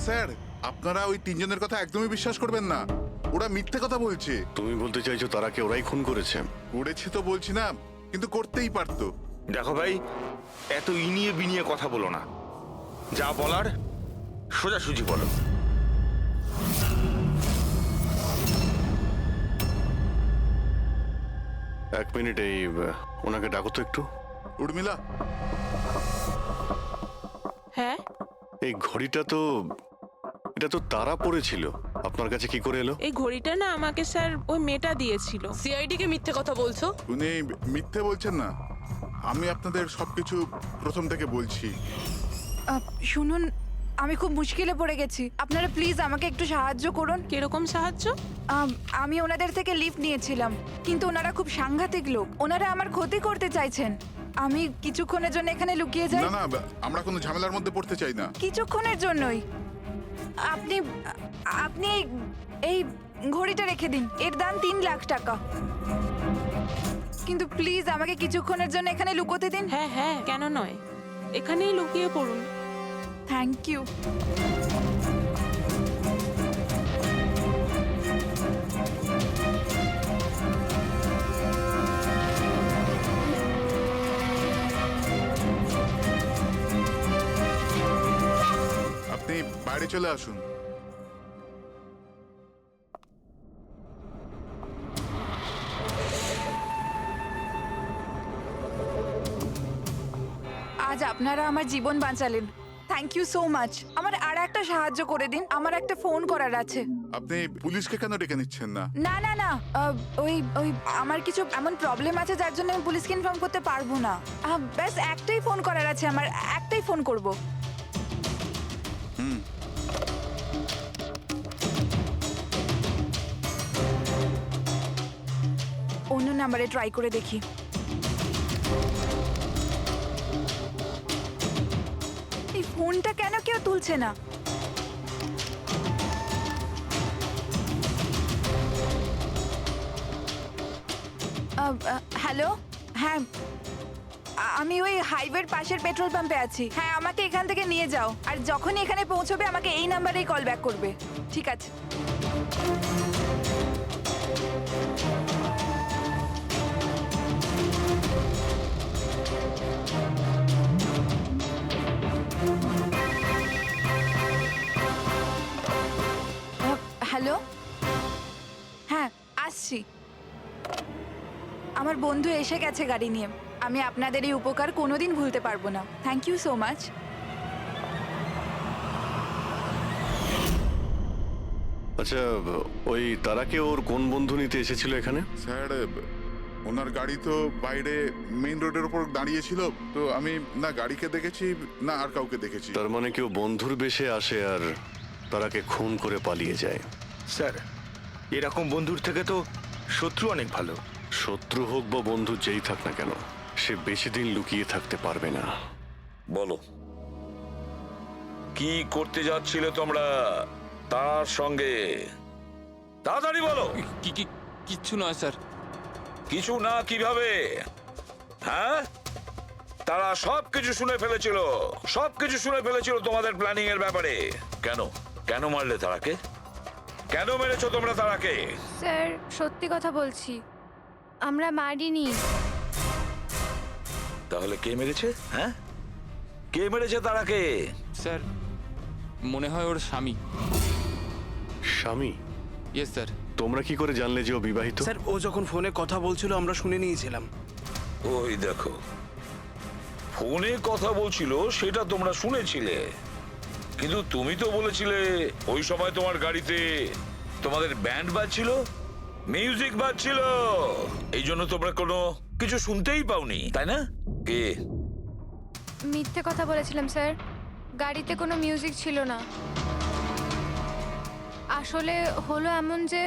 Sir আপনারা ওই তিনজনের কথা একদমই বিশ্বাস করবেন না, ওরা মিথ্যে কথা বলছে। তুমি বলতে চাইছো তারাকে ওরাই খুন করেছে? করেছে তো বলছি না, কিন্তু করতেই পারতো। দেখো ভাই, এত ইনিয়ে বিনিয়ে কথা বলো না, যা বলার সোজাসুজি বলো। এক মিনিট, এই ওনাকে ডাকো তো একটু। উর্মিলা, হ্যাঁ, এই ঘড়িটা তো, এটা তো তারা পড়েছিল, আপনার কাছে কি করে এলো? এই ঘড়িটা না আমাকে স্যার ওই মেয়েটা দিয়েছিল। সিআইডি কে মিথ্যে কথা বলছো? উনি মিথ্যে বলছেন না, আমি আপনাদের সবকিছু প্রথম থেকে বলছি। শুনুন, আমি খুব মুশকিলে পড়ে গেছি, আপনারা প্লিজ আমাকে একটু সাহায্য করুন। কিরকম সাহায্য? আমি ওনাদের থেকে লিফট নিয়েছিলাম, কিন্তু ওনারা খুব সাংঘাতিক লোক, ওনারা আমার ক্ষতি করতে চাইছেন। আমি কিছুক্ষণের জন্য এখানে লুকিয়ে যাই। না না, আমরা কোনো ঝামেলার মধ্যে পড়তে চাই না। কিছুক্ষণের জন্যই। আপনি আপনি এই ঘড়িটা রেখে দিন, এর দাম 3 লাখ টাকা। কিন্তু প্লিজ আমাকে কিছুক্ষণের জন্য এখানে লুকোতে দিন। হ্যাঁ হ্যাঁ, কেন নয়, এখানেই লুকিয়ে পড়ুন। Thank you. আপনি বাইরে চলে আসুন। আজ আপনারা আমার জীবন বাঁচালেন, থ্যাংক ইউ সো মাচ। আমার আর একটা সাহায্য করে দিন, আমার একটা ফোন করার আছে। আপনি পুলিশকে কেন ডেকে নিচ্ছেন না? না না না, ওই ওই আমার কিছু এমন প্রবলেম আছে যার জন্য আমি পুলিশকে ইনফর্ম করতে পারবো না। ব্যাস একটাই ফোন করার আছে আমার, একটাই ফোন করব। অন্য নাম্বারে ট্রাই করে দেখি। এই ফোনটা কেন কেউ তুলছে না? হ্যালো, হ্যাঁ আমি ওই হাইওয়ের পাশের পেট্রোল পাম্পে আছি। হ্যাঁ, আমাকে এখান থেকে নিয়ে যাও, আর যখনই এখানে পৌঁছবে আমাকে এই নাম্বারেই কল ব্যাক করবে। ঠিক আছে। হ্যালো, হ্যাঁ আসছি। আমার বন্ধু এসে গেছে গাড়ি নিয়ে। আমি আপনাদের এই উপকার কোনোদিন ভুলতে পারবো না। Thank you so much. আচ্ছা, ওই তারাকে ওর কোন বন্ধু নিতে এসেছিল এখানে? স্যার, ওনার গাড়ি তো বাইরে মেইন রোডের উপর দাঁড়িয়ে ছিল, তো আমি না গাড়িকে দেখেছি না আর কাউকে দেখেছি। তার মানে কেউ বন্ধুর বেশে আসে আর তারাকে খুন করে পালিয়ে যায়। স্যার, এরকম বন্ধুর থেকে তো শত্রু অনেক ভালো। শত্রু হোক বা বন্ধু যেই থাক না কেন, সে বেশি দিন লুকিয়ে থাকতে পারবে না। বলো, কি করতে যাচ্ছিলে তোমরা তার সঙ্গে? তাড়াতাড়ি বলো। কিচ্ছু নয় স্যার। কিছু না কিভাবে? হ্যাঁ, তারা সবকিছু শুনে ফেলেছিল, সবকিছু শুনে ফেলেছিল তোমাদের প্ল্যানিং এর ব্যাপারে। কেন কেন মারলে তারাকে? কেন মেরেছো তোমরা তারাকে? স্যার, সত্যি কথা বলছি, আমরা মারিনি। তাহলে কে মেরেছে? হ্যাঁ, কে মেরেছে তারাকে? স্যার, মনে হয় ওর স্বামী। স্বামী? Yes sir. তোমরা কি করে জানলে যে ও বিবাহিত? স্যার, ও যখন ফোনে কথা বলছিল আমরা শুনে নিয়েছিলাম। ওই দেখো, ফোনে কথা বলছিল সেটা তোমরা শুনেছিলে, কিন্তু তুমি তো বলেছিলে ওই সময় তোমার গাড়িতে তোমাদের ব্যান্ড বাজছিল, মিউজিক বাজছিল, এই জন্য তোমরা কোনো কিছু শুনতেই পাওনি, তাই না? কে? মিথ্যে কথা বলেছিলাম স্যার, গাড়িতে কোনো মিউজিক ছিল না। আসলে হলো এমন যে,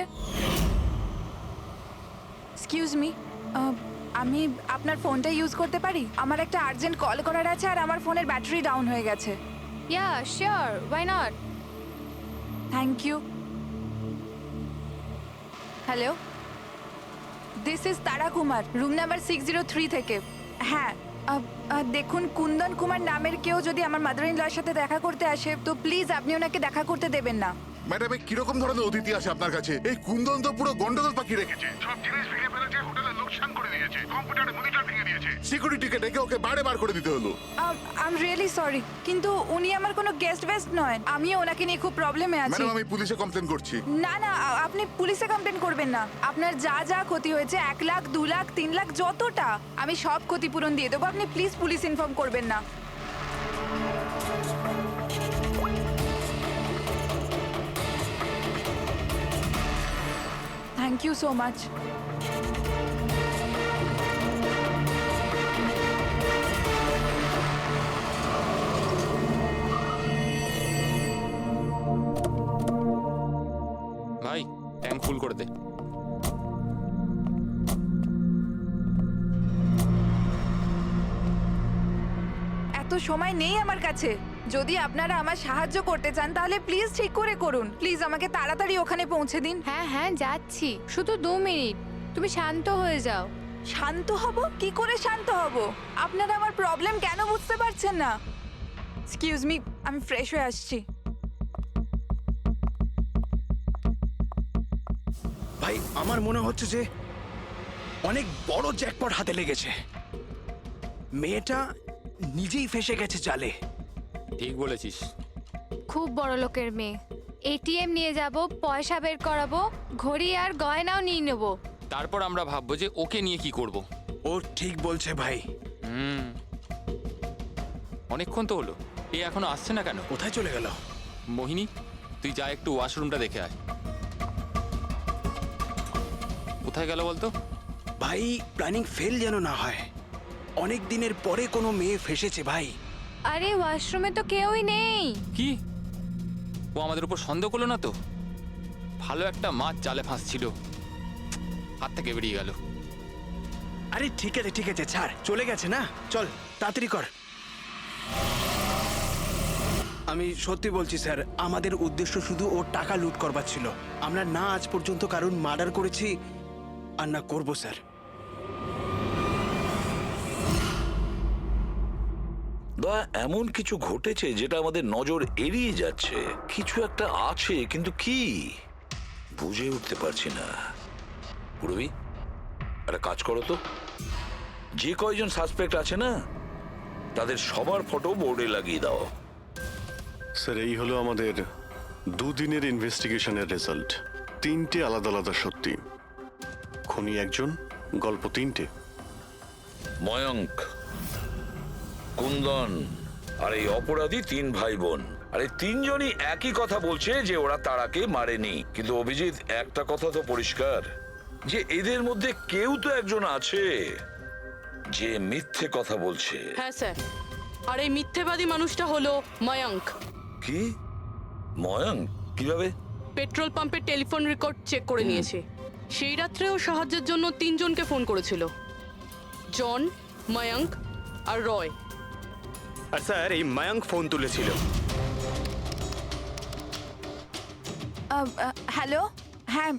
এক্সকিউজ মি, আমি আপনার ফোনটা ইউজ করতে পারি? আমার একটা আর্জেন্ট কল করার আছে আর আমার ফোনের ব্যাটারি ডাউন হয়ে গেছে। Yeah sure, why not. Thank you. Hello, this is Tara Kumar, room number 603 থেকে। হ্যাঁ, দেখুন, কুন্দন কুমার নামের কেউ যদি আমার মাদার ইন লর সাথে দেখা করতে আসে তো প্লিজ আপনি ওনাকে দেখা করতে দেবেন না। ম্যাডাম এই কিরকম ধরনের অতিথি আসে আপনার কাছে? এই কুন্দন তো পুরো গন্ডগোল পাখি রেখেছে, সব জিনিস ভেঙে ফেলেছে, হোটেলে লোকসান করে দিয়েছে, কম্পিউটারে মনিটর ভেঙে দিয়েছে, সিকিউরিটিকে ডেকে ওকে বাইরে বার করে দিতে হলো। আই এম রিয়েলি সরি, কিন্তু উনি আমার কোনো গেস্ট বেস্ট নয়। আমি ওনাকে নিয়ে খুব প্রবলেমে আছি। ম্যাডাম আমি পুলিশে কমপ্লেন করছি। না না, আপনি পুলিশে কমপ্লেন করবেন না। আপনার যা যা ক্ষতি হয়েছে 1 লাখ 2 লাখ 3 লাখ যতটা, আমি সব ক্ষতিপূরণ দিয়ে দেবো। আপনি প্লিজ পুলিশ ইনফর্ম করবেন না। Thank you so much. ভাই ট্যাঙ্ক ফুল করে দে। এত সময় নেই আমার কাছে। যদি আপনারা আমার সাহায্য করতে চান তাহলে প্লিজ ঠিক করে করুন। প্লিজ আমাকে তাড়াতাড়ি ওখানে পৌঁছে দিন। হ্যাঁ হ্যাঁ যাচ্ছি, শুধু 2 মিনিট, তুমি শান্ত হয়ে যাও। শান্ত হব? কি করে শান্ত হব? আপনারা আমার প্রবলেম কেন বুঝতে পারছেন না? এক্সকিউজ মি, আমি ফ্রেশ হয়ে আসছি। ভাই আমার মনে হচ্ছে যে অনেক বড় জ্যাকপট হাতে লেগেছে। মেয়েটা নিজেই ফেসে গেছে জালে। ঠিক বলেছিস। খুব বড় লোকের মেয়ে। এটিএম নিয়ে যাব, পয়সা বের করাবো, ঘড়ি আর গয়নাও নিয়ে নেব। তারপর আমরা ভাববো যে ওকে নিয়ে কি করব। ও ঠিক বলছে ভাই। অনেকক্ষণ তো হলো, এ এখনো আসছে না কেন? কোথায় চলে গেল? মোহিনী তুই যা একটু ওয়াশরুমটা দেখে আয়। কোথায় গেল বলতো? ভাই প্ল্যানিং ফেল যেন না হয়। অনেক দিনের পরে কোনো মেয়ে ফেসেছে ভাই। আরে ওয়াশরুমে তো কেউই নেই। কি ও আমাদের উপর সন্দেহ করলো না তো? ভালো একটা মাছ জালে ফাঁসছিল, হাত থেকে বেরিয়ে গেল। আরে ঠিক আছে ছাড়, চলে গেছে না, চল তাড়াতাড়ি কর। আমি সত্যি বলছি স্যার, আমাদের উদ্দেশ্য শুধু ওর টাকা লুট করবার ছিল। আমরা না আজ পর্যন্ত কারণ মার্ডার করেছি আর না করবো স্যার। দয়া, এমন কিছু ঘটেছে যেটা আমাদের নজর এড়িয়ে যাচ্ছে। কিছু একটা আছে, কিন্তু কি বুঝে উঠতে পারছি না। পুরবি একটা কাজ করো তো, যে কয়জন সাসপেক্ট আছে না তাদের সবার ফটো বোর্ডে লাগিয়ে দাও। স্যার এই হলো আমাদের 2 দিনের ইনভেস্টিগেশনের রেজাল্ট। 3টে আলাদা আলাদা সত্যি। খুনি 1জন, গল্প 3টে। ময়ঙ্ক, কুন্দন আর এই অপরাধী 3 ভাই বোন। আর এই 3 জনই একই কথা বলছে যে ওরা তারাকে মারেনি। কিন্তু অভিজিৎ, একটা কথা তো পরিষ্কার যে এদের মধ্যে কেউ তো একজন আছে যে মিথ্যে কথা বলছে। হ্যাঁ স্যার, আর এই মিথ্যেবাদী মানুষটা হলো ময়ঙ্ক। কি? ময়ঙ্ক? কিভাবে? পেট্রোল পাম্পের টেলিফোন রেকর্ড চেক করে নিয়েছে। সেই রাত্রে ও সাহায্যের জন্য 3 জনকে ফোন করেছিল, জন, ময়ঙ্ক আর রয়। আর স্যার এই মায়াঙ্ক ফোন তুলেছিল। হ্যালো, হ্যাঁ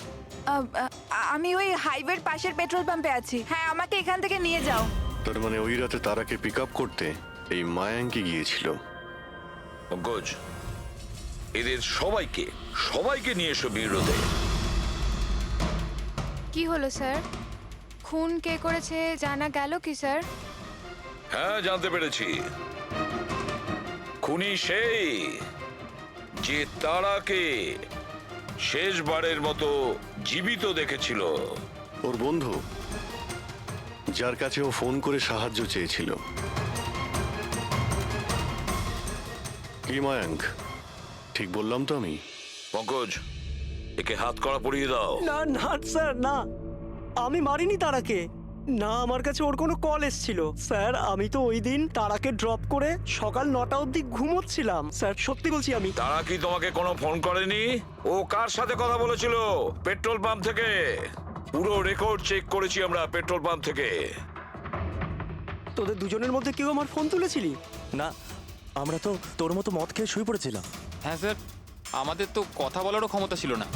আমি ওই হাইওয়ের পাশের পেট্রোল পাম্পে আছি। হ্যাঁ আমাকে এখান থেকে নিয়ে যাও। তার মানে ওই রাতে তারাকে পিক আপ করতে এই মায়াঙ্কি গিয়েছিল। পঙ্কজ, এদের সবাইকে নিয়ে এসো বিরোধে। কি হলো স্যার? খুন কে করেছে জানা গেল কি স্যার? হ্যাঁ জানতে পেরেছি। খুনি সেই যে তারাকে শেষবারের মতো জীবিত দেখেছিল। ওর বন্ধু, যার কাছে ও ফোন করে সাহায্য চেয়েছিল। কি মায়াঙ্ক, ঠিক বললাম তো আমি? পঙ্কজ, একে হাত কড়া পরিয়ে দাও। না না স্যার, না, আমি মারিনি তারাকে। না, আমার কাছে ওর কোনো কল এসেছিল। স্যার আমি তো ওই দিন তারাকে ড্রপ করে সকাল 9টা অবধি ঘুমোচ্ছিলাম। স্যার সত্যি বলছি আমি। তারা কি তোমাকে কোনো ফোন করেনি? ও কার সাথে কথা বলেছিল? পেট্রোল পাম্প থেকে। পুরো রেকর্ড চেক করেছি আমরা পেট্রোল পাম্প থেকে। তোদের দুজনের মধ্যে কেউ আমার ফোন তুলেছিলি? না, আমরা তো তোর মতো মদ খেয়ে শুয়ে পড়েছিলাম। হ্যাঁ স্যার, আমাদের তো কথা বলারও ক্ষমতা ছিল না।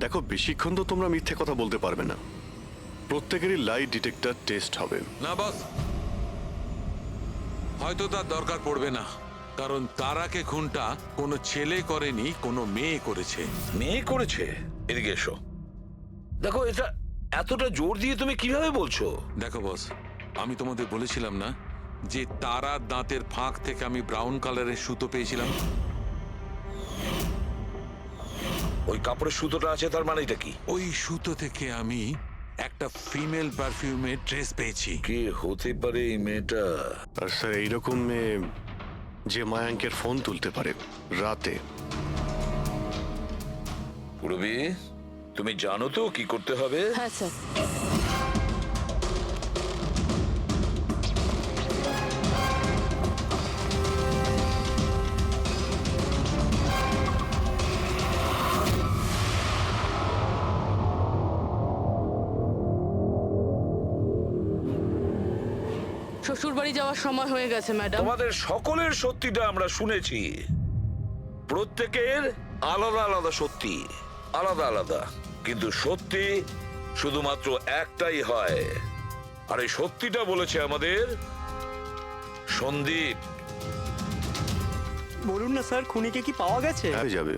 দেখো, বেশিক্ষণ তো তোমরা মিথ্যে কথা বলতে পারবে না। প্রত্যেকেরই লাই ডিটেক্টর টেস্ট হবে। না বস, হয়তো তার দরকার পড়বে না, কারণ তারাকে খুনটা কোনো ছেলে করেনি, কোনো মেয়ে করেছে। মেয়ে করেছে? এদিকে এসো। দেখো, এটা এতটা জোর দিয়ে তুমি কিভাবে বলছো? দেখো বস, আমি তোমাদের বলেছিলাম না যে তারার দাঁতের ফাঁক থেকে আমি ব্রাউন কালারের সুতো পেয়েছিলাম? ওই কাপড়ের সুতোটা আছে, তার মানে এটা কি? ওই সুতো থেকে আমি একটা ফিমেল পারফিউমের ড্রেস পেয়েছি। কে হতে পারে এই মেয়েটা? আর স্যার এইরকম মেয়ে যে মায়াঙ্কের ফোন তুলতে পারে রাতে। পুরবি, তুমি জানো তো কি করতে হবে? হ্যাঁ স্যার। শ্বশুর বাড়ি যাওয়ার সময় হয়ে গেছে ম্যাডাম। তোমাদের সকলের সত্যিটা আমরা শুনেছি। প্রত্যেকের আলাদা আলাদা সত্যি, আলাদা আলাদা, কিন্তু সত্যি শুধুমাত্র একটাই হয়। আর এই সত্যিটা বলেছে আমাদের সন্দীপ। বলুন না স্যার, খুনিকে কি পাওয়া গেছে? হয়ে যাবে,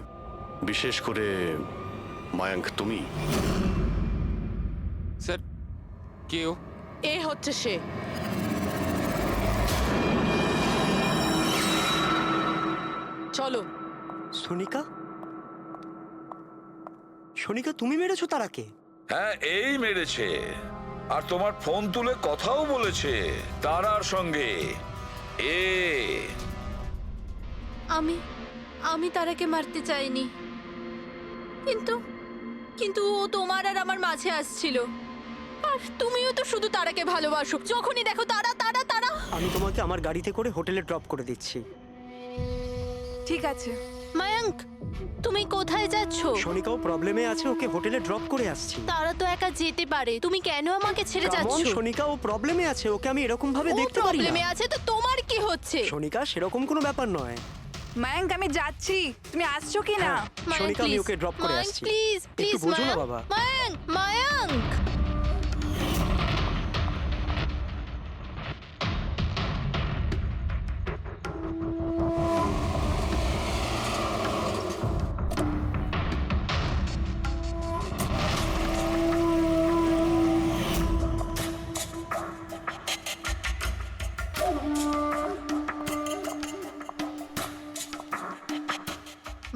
বিশেষ করে মায়াঙ্ক তুমি। স্যার কেউ এ হচ্ছে সে। চলো। সোনিকা? সোনিকা, তুমি মেরেছো তারাকে? হ্যাঁ, এই মেরেছে। আর তোমার ফোন তুলে কথাও বলেছে তারার সঙ্গে। আমি তারাকে মারতে চাইনি, কিন্তু ও তোমার আর আমার মাঝে আসছিল। আর তুমিও তো শুধু তারাকে ভালোবাসো, যখনই দেখো তারা তারা তারা। আমি তোমাকে আমার গাড়িতে করে হোটেলে ড্রপ করে দিচ্ছি। ঠিক আছে। মায়াঙ্ক, তুমি কোথায় যাচ্ছ? সোনিকাও প্রবলেমে আছে, ওকে হোটেলে ড্রপ করে আসছি। তারা তো একা যেতে পারে, তুমি কেন আমাকে ছেড়ে যাচ্ছ? সোনিকা ও প্রবলেমে আছে, ওকে আমি এরকম ভাবে ও দেখতে পারি প্রবলেমে না। আছে তো তোমার কি হচ্ছে? সোনিকা, সেরকম কোনো ব্যাপার নয়। মায়াঙ্ক, আমি যাচ্ছি, তুমি আসছো কি না? মায়াঙ্ক, সোনিকা, আমি please, ওকে ড্রপ করে মায়াঙ্ক, আসছি। প্লিজ একটু প্লিজ বোঝো না বাবা। মায়াঙ্ক, মায়াঙ্ক।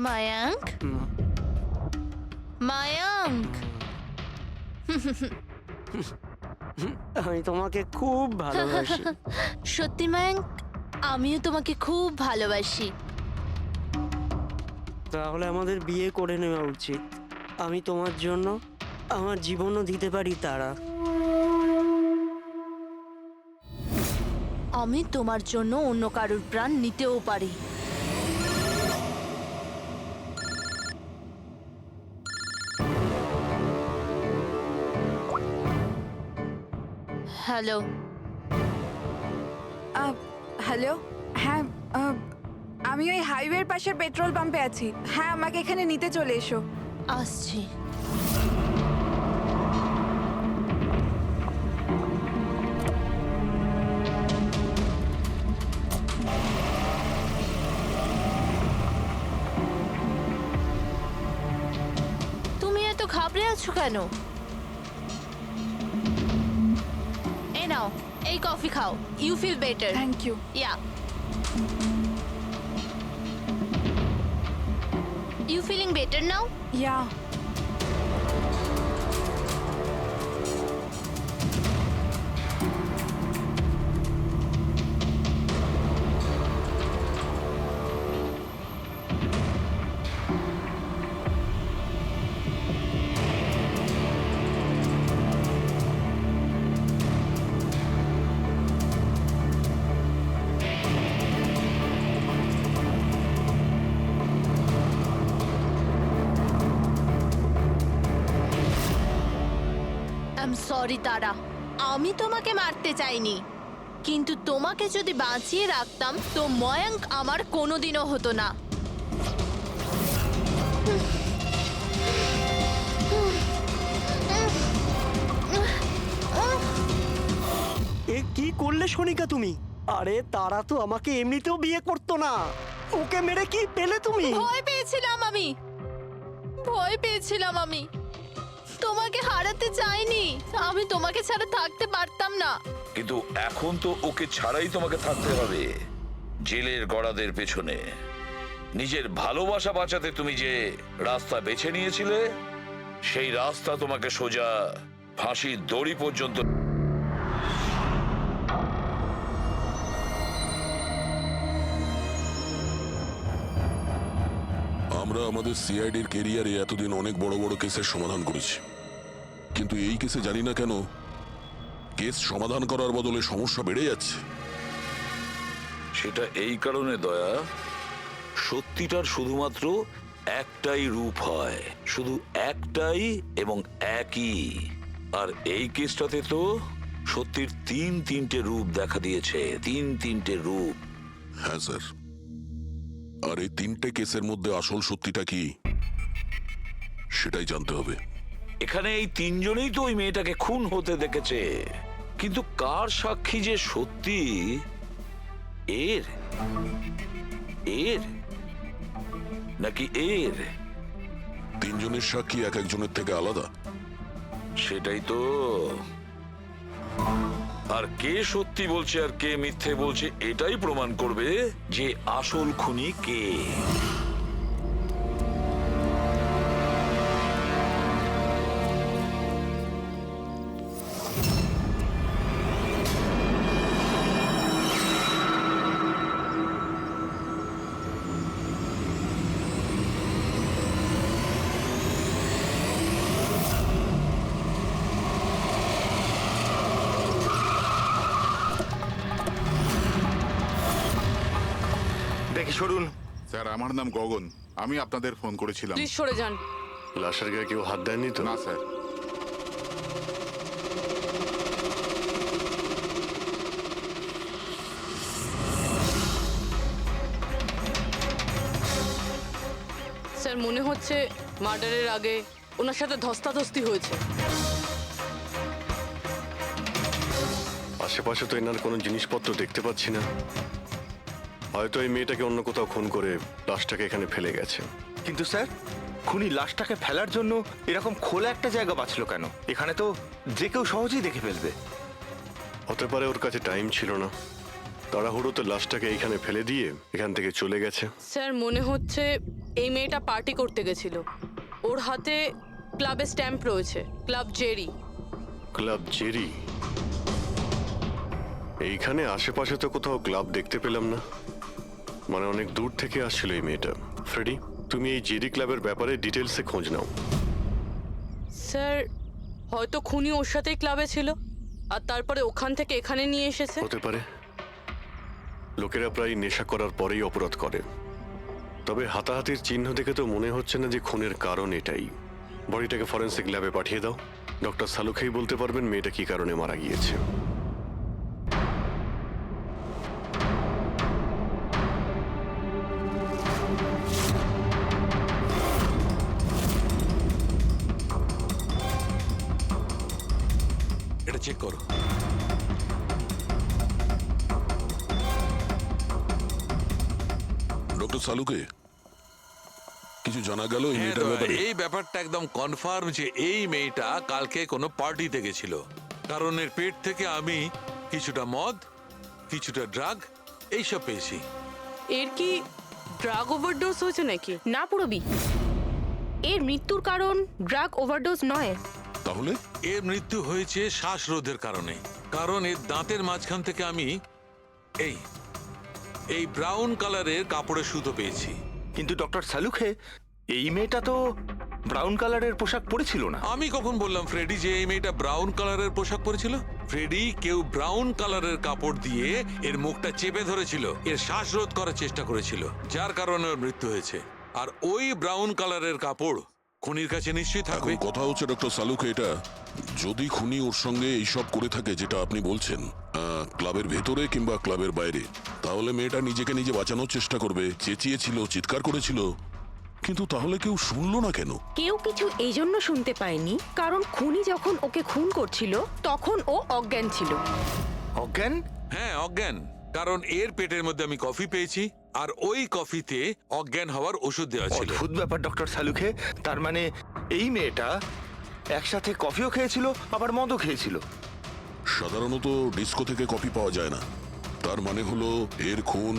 মায়াঙ্ক, মায়াঙ্ক। আমি তোমাকে খুব ভালোবাসি। সত্যি মায়াঙ্ক, আমিও তোমাকে খুব ভালোবাসি। তাহলে আমাদের বিয়ে করে নেওয়া উচিত। আমি তোমার জন্য আমার জীবনও দিতে পারি তারা। আমি তোমার জন্য অন্য কারোর প্রাণ নিতেও পারি। হ্যালো। হ্যালো। হ্যাঁ, আমি ওই হাইওয়ের পাশের পেট্রোল পাম্পে আছি। হ্যাঁ, আমাকে এখানে নিতে চলে এসো। আসছি। তুমি এত ঘাবড়ে আছো কেন? এই নাও, এই কফি খাও। You feel better. Thank you. Yeah. You feeling better now? Yeah. I'm sorry তারা, আমি তোমাকে মারতে চাইনি, কিন্তু তোমাকে যদি বাঁচিয়ে রাখতাম তো ময়াঙ্ক আমার কোনোদিনও হতো না। এ কি করলে সোনিকা তুমি? আরে তারা তো আমাকে এমনিতেও বিয়ে করতো না। ওকে মেরে কি পেলে তুমি? ভয় পেয়েছিলাম আমি তোমাকে হারাতে চাইনি। আমি তোমাকে ছাড়া থাকতে পারতাম না। কিন্তু এখন তো ওকে ছাড়াই তোমাকে থাকতে হবে জেলের গড়াদের পেছনে। নিজের ভালোবাসা বাঁচাতে তুমি যে রাস্তা বেছে নিয়েছিলে, সেই রাস্তা তোমাকে সোজা ফাঁসির দড়ি পর্যন্ত। আমরা আমাদের সিআইডির কেরিয়ারে এতদিন অনেক বড় বড় কেসের সমাধান করেছি, কিন্তু এই কেসে জানি না কেন কেস সমাধান করার বদলে সমস্যা বেড়ে যাচ্ছে। সেটা এই কারণে দয়া, সত্যিটার শুধুমাত্র একটাই রূপ হয়, শুধু একটাই এবং একই। আর এই কেসটাতে তো সত্যির তিনটে রূপ দেখা দিয়েছে, তিনটে রূপ। হ্যাঁ স্যার, আর এই তিনটে কেসের মধ্যে আসল সত্যিটা কি সেটাই জানতে হবে। এখানে এই তিনজনেই তো ওই মেয়েটাকে খুন হতে দেখেছে, কিন্তু কার সাক্ষী যে সত্যি এর এর নাকি এর? তিনজনের সাক্ষী এক একজনের থেকে আলাদা। সেটাই তো। আর কে সত্যি বলছে আর কে মিথ্যে বলছে এটাই প্রমাণ করবে যে আসল খুনি কে। দেখি সরুন। স্যার, আমার নাম গগন, আমি আপনাদের ফোন করেছিলাম। প্লিজ সরে যান। লাশের গায়ে কেউ হাত দেয়নি তো? না স্যার। স্যার মনে হচ্ছে মার্ডারের আগে ওনার সাথে ধস্তাধস্তি হয়েছে। আশেপাশে তো এনার কোনো জিনিসপত্র দেখতে পাচ্ছি না। হয়তো এই মেয়েটাকে অন্য কোথাও খুন করে লাশটাকে এখানে ফেলে গেছে। কিন্তু স্যার, খুনি লাশটাকে ফেলার জন্য এরকম খোলা একটা জায়গা বাঁচলো কেন? এখানে তো যে কেউ সহজেই দেখে ফেলবে। হতে পারে ওর কাছে টাইম ছিল না, তাড়াহুড়োতে লাশটাকে এইখানে ফেলে দিয়ে এখান থেকে চলে গেছে। স্যার মনে হচ্ছে এই মেয়েটা পার্টি করতে গেছিল। ওর হাতে ক্লাবের স্ট্যাম্প রয়েছে, ক্লাব জেরি। Club Jerry? এইখানে আশেপাশে তো কোথাও ক্লাব দেখতে পেলাম না, মানে অনেক দূর থেকে আসছিল এই মেয়েটা। ফ্রেডি, তুমি এই জেরি ক্লাবের ব্যাপারে ডিটেলসে খোঁজ নাও। স্যার হয়তো খুনি ওর সাথেই ক্লাবে ছিল আর তারপরে ওখান থেকে এখানে নিয়ে এসেছে। হতে পারে। লোকেরা প্রায় নেশা করার পরেই অপরাধ করে, তবে হাতাহাতির চিহ্ন দেখে তো মনে হচ্ছে না যে খুনের কারণ এটাই। বডিটাকে ফরেন্সিক ল্যাবে পাঠিয়ে দাও। ডক্টর সালুখেই বলতে পারবেন মেয়েটা কি কারণে মারা গিয়েছে। এটা চেক করো। ডক্টর সালুকে, কিছু জানা গেল এই মেয়েটার ব্যাপারে? এই ব্যাপারটা একদম কনফার্ম যে এই মেয়েটা কালকে কোনো পার্টিতে গেছিল, কারণ এর পেট থেকে আমি কিছুটা মদ, কিছুটা ড্রাগ এইসব পেয়েছি। এর কি ড্রাগ ওভারডোজ হয়েছে নাকি? না পুরবি, এর মৃত্যুর কারণ ড্রাগ ওভারডোজ নয়। তাহলে এর মৃত্যু হয়েছে শ্বাসরোধের কারণে, কারণ এর দাঁতের মাঝখান থেকে আমি এই ব্রাউন কালারের কাপড়ের সুতো পেয়েছি। কিন্তু ডক্টর সালুখে, এই মেয়েটা তো ব্রাউন কালারের পোশাক পরেছিল না। আমি কখন বললাম ফ্রেডি যে এই মেয়েটা ব্রাউন কালারের পোশাক পরেছিল? ফ্রেডি, কেউ ব্রাউন কালারের কাপড় দিয়ে এর মুখটা চেপে ধরেছিল, এর শ্বাসরোধ করার চেষ্টা করেছিল, যার কারণে ওর মৃত্যু হয়েছে। আর ওই ব্রাউন কালারের কাপড় খুনির কাছে নিশ্চয়ই থাকবে। এখন কথা হচ্ছে ডক্টর সালুকে, এটা যদি খুনি ওর সঙ্গে এইসব করে থাকে যেটা আপনি বলছেন, ক্লাবের ভেতরে কিংবা ক্লাবের বাইরে, তাহলে মেয়েটা নিজেকে নিজে বাঁচানোর চেষ্টা করবে, চেঁচিয়েছিল, চিৎকার করেছিল, কিন্তু তাহলে কেউ শুনলো না কেন? কেউ কিছু এই জন্য শুনতে পায়নি কারণ খুনি যখন ওকে খুন করছিল তখন ও অজ্ঞান ছিল। অজ্ঞান? হ্যাঁ, অজ্ঞান। কারণ এর পেটের মধ্যে আমি কফি পেয়েছি আর ওই কফিতে অজ্ঞান হওয়ার ওষুধ দেওয়া ছিল। অদ্ভুত ব্যাপার ডক্টর সালুখে, তার মানে এই মেয়েটা একসাথে কফিও খেয়েছিল আবার মদও খেয়েছিল। সাধারণত ডিস্কো থেকে কফি পাওয়া যায় না, তার মানে হলো এর খুন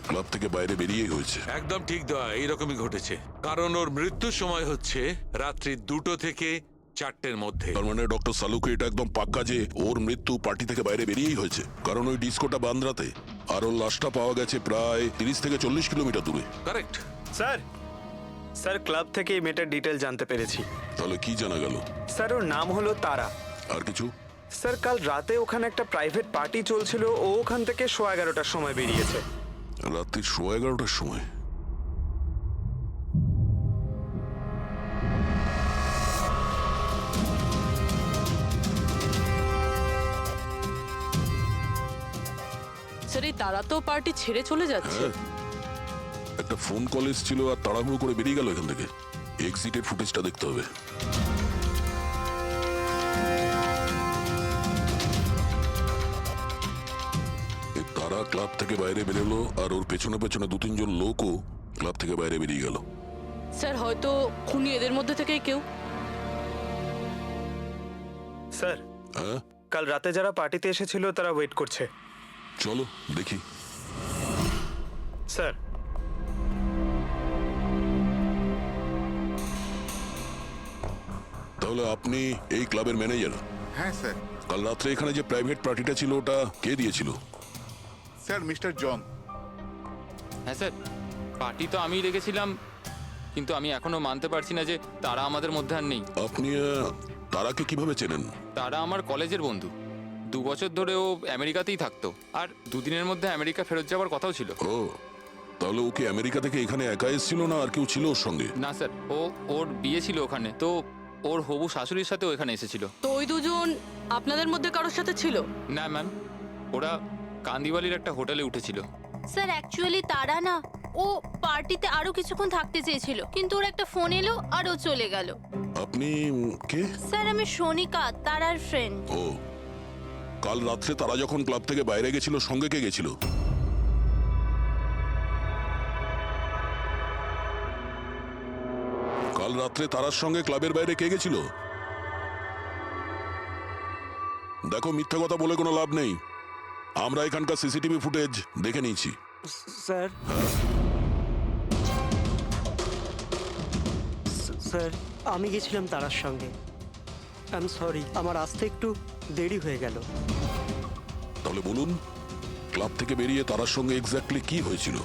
ক্লাব থেকে বাইরে বেরিয়েই হয়েছে। একদম ঠিক দেওয়া, এইরকমই ঘটেছে। কারণ ওর মৃত্যুর সময় হচ্ছে রাত্রি 2টো থেকে 4টের মধ্যে। তার মানে ডক্টর সালুকে এটা একদম পাক্কা যে ওর মৃত্যু পার্টি থেকে বাইরে বেরিয়েই হয়েছে, কারণ ওই ডিস্কোটা বান্দ্রাতে আর ওর লাশটা পাওয়া গেছে প্রায় 30 থেকে 40 কিলোমিটার দূরে। কারেক্ট স্যার, স্যার ক্লাব থেকে এই মেয়েটার ডিটেল জানতে পেরেছি। তাহলে কি জানা গেল? স্যার ওর নাম হলো তারা। আর কিছু? স্যার কাল রাতে ওখানে একটা প্রাইভেট পার্টি চলছিল, ও ওখান থেকে 11:30টার সময় বেরিয়েছে। রাত্রি 11:30টার সময়? স্যার এই তারা তো পার্টি ছেড়ে চলে যাচ্ছে। হ্যাঁ, একটা ফোন কল এসেছিল আর তাড়াহুড়ো করে বেরিয়ে গেল এখান থেকে। এক্সিটের ফুটেজটা দেখতে হবে। এই তারা ক্লাব থেকে বাইরে বেরোলো আর ওর পেছনে পেছনে 2-3 জন লোকও ক্লাব থেকে বাইরে বেরিয়ে গেল। স্যার হয়তো খুনি এদের মধ্যে থেকেই কেউ। স্যার হ্যাঁ, কাল রাতে যারা পার্টিতে এসেছিল তারা ওয়েট করছে। চলো দেখি। স্যার তাহলে আপনি এই ক্লাবের ম্যানেজার? হ্যাঁ স্যার। কাল রাত্রে এখানে যে প্রাইভেট পার্টিটা ছিল ওটা কে দিয়েছিল? Sir mister John. হ্যাঁ স্যার, পার্টি তো আমিই রেখেছিলাম, কিন্তু আমি এখনো মানতে পারছি না যে তারা আমাদের মধ্যে আর নেই। আপনি তারাকে কিভাবে চেনেন? তারা আমার কলেজের বন্ধু। 2 বছর ধরে ও আমেরিকাতেই থাকতো, আর 2 দিনের মধ্যে আমেরিকা ফেরত যাওয়ার কথাও ছিল। ও, তাহলে ওকে আমেরিকা থেকে এখানে একা এসেছিল না আর কেউ ছিল ওর সঙ্গে? না স্যার, ওর বিয়ে ছিল ওখানে, তো ওর হবু শাশুড়ির সাথেও এখানে এসেছিল। তো ওই দুজন আপনাদের মধ্যে কারোর সাথে ছিল? না ম্যাম, ওরা কান্দিওয়ালির একটা হোটেলে উঠেছিল। স্যার অ্যাকচুয়ালি তারা না, ও পার্টিতে আরো কিছুক্ষণ থাকতে চেয়েছিল, কিন্তু ওর একটা ফোন এলো আর ও চলে গেল। আপনি কে? স্যার আমি সোনিকা, তারার ফ্রেন্ড। ও, কাল রাত্রে তারা যখন ক্লাব থেকে বাইরে গেছিল সঙ্গে কে গেছিল? কাল রাত্রে তারার সঙ্গে ক্লাবের বাইরে কে গেছিল? দেখো, মিথ্যা কথা বলে কোনো লাভ নেই। আমরা এখানকার সিসিটিভি ফুটেজ দেখে নিয়েছি। স্যার স্যার আমি গেছিলাম তারার সঙ্গে। আই এম সরি, আমার আসতে একটু দেরি হয়ে গেল। তাহলে বলুন, ক্লাব থেকে বেরিয়ে তারার সঙ্গে এক্স্যাক্টলি কি হয়েছিল?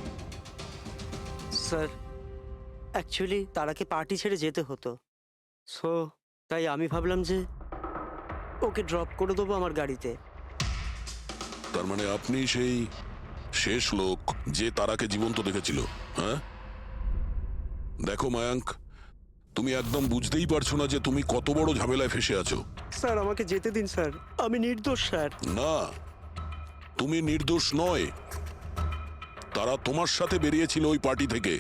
স্যার অ্যাকচুয়ালি তারাকে পার্টি ছেড়ে যেতে হতো, সো তাই আমি ভাবলাম যে ওকে ড্রপ করে দেবো আমার গাড়িতে। তার মানে আপনি সেই শেষ লোক যে তারাকে জীবন্ত দেখেছিল? হ্যাঁ, দেখো মায়াঙ্ক, তুমি একদম বুঝতেই পারছো না যে তুমি কত বড় ঝামেলায় ফেসে আছো। স্যার আমাকে যেতে দিন স্যার, আমি নির্দোষ স্যার। না, তুমি নির্দোষ নয়। তারা তোমার সাথে বেরিয়েছিল ওই পার্টি থেকে,